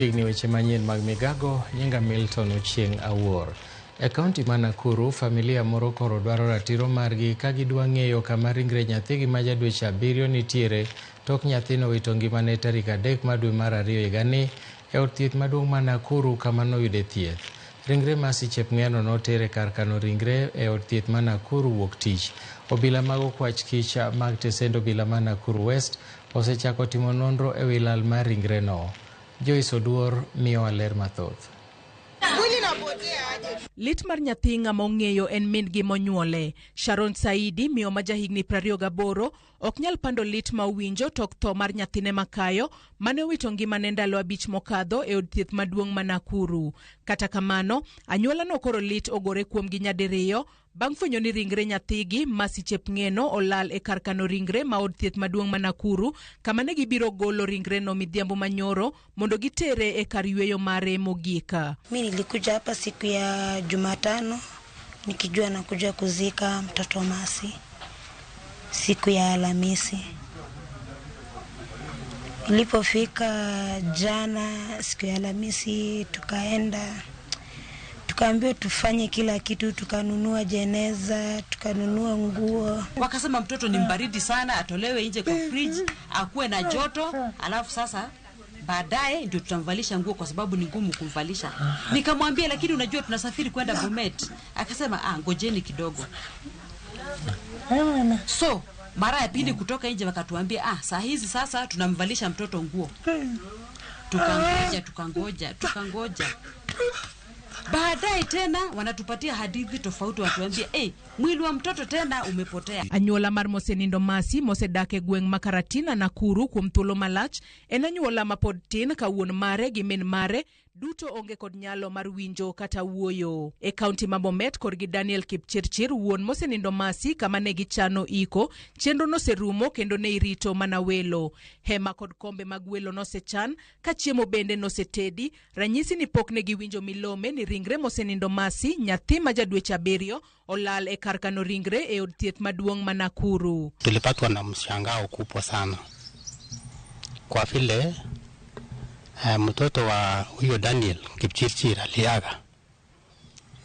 Ni weche manyien mag migago nyinga Milton Ochieng Awuor. E kaunti ma Nakuru, familia moro koro dwaro ratiro margi ka gidwa ng'eyo kama ringre nyathigi ma jadweche 7 nitiere tok nyathino wito ngimane tarik 3 dwe mar 2 higani e od thieth maduong' ma Nakuru kama noyude thieth. Ringre Mercy Chepngeno notere kar kano ringre e od thieth ma Nakuru wuok tich. Obila mag okwach kich mag tesend obila ma Nakuru West osechako timo nonro e wi lal mar ringre no. Joyce Oduor miyo ler mathoth. Lit mar nyathi ng'ama ong'eyo en min gi monyuole. Sharon Saidi, miyo ma jahigni 28, ok nyal pando lit ma owinjo tok tho mar nyathine makayo mane owito ngimane ndalo 5 mokadho e od thieth maduong' ma Nakuru. Kata kamano, anyuola no koro lit ogore kuomgi nyadiriyo bang' fwenyo ni ringre nyathigi Mercy Chepngeno olal e kar kano ringre ma od thieth maduong' ma Nakuru kama ne gibiro golo ringre no midhiambo manyoro mondo gitere e kar yweyo mare mogika. Mimi nilikuja hapa siku ya Jumatano nikijua nakuja kuzika mtoto Mercy siku ya Alhamisi. Ilipofika jana siku ya Alhamisi tukaambiwa tufanye kila kitu, tukanunua jeneza, tukanunua nguo. Wakasema mtoto ni mbaridi sana, atolewe nje kwa fridge, akuwe na joto, alafu sasa baadaye ndio tutamvalisha nguo kwa sababu ni ngumu kumvalisha. Nikamwambia lakini unajua tunasafiri kwenda Bomet. Akasema ngojeni kidogo. So mara ya pili kutoka nje wakatuambia saa hizi sasa tunamvalisha mtoto nguo. Tukangoja. Baadaye tena wanatupatia hadithi tofauti, watuambia mwili wa mtoto tena umepotea. Anyuola mar Mosenindo Mercy mosedake gweng' Makaratina Nakuru kuom thuolo malach en anyuola ma pod tin ka wuon mare gi min mare duto onge kod nyalo mar winjo kata wuoyo. E kaunti ma Bomet korgi Daniel Kipchirchir, wuon Mosenindo Mercy kama ne gichano iko, chenro noserumo kendo ne irito mana welo. Hema kod kombe mag welo nosechan, ka chiemo bende nosetedi, ranyisi ni pok ne giwinjo milome ni ringre Mosenindo Mercy, nyathi ma jadweche 7, olal e kar kano ringre e od thieth maduong' ma Nakuru. Tulipatwa na mshangao kubwa sana kwa vile mtoto wa huyo Daniel Kipchirchir aliaga,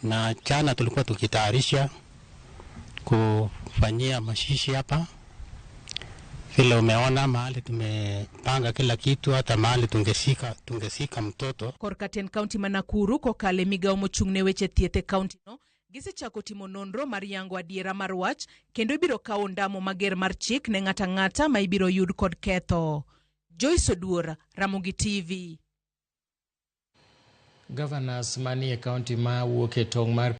na jana tulikuwa tukitayarisha kufanyia mashishi hapa. Vile umeona mahali tumepanga kila kitu, hata mahali tungesika mtoto. Korkaten County ma Nakuru kokale migao mochung'ne weche thieth e county no gisechako timo nonro mar yango adiera mar wach kendo ibiro kawo ndamo mager mar chik ne ng'ata ma ibiro yud kod ketho. Joyce Oduor, Ramogi TV. Governors manie kaunti ma wuok e tong' mar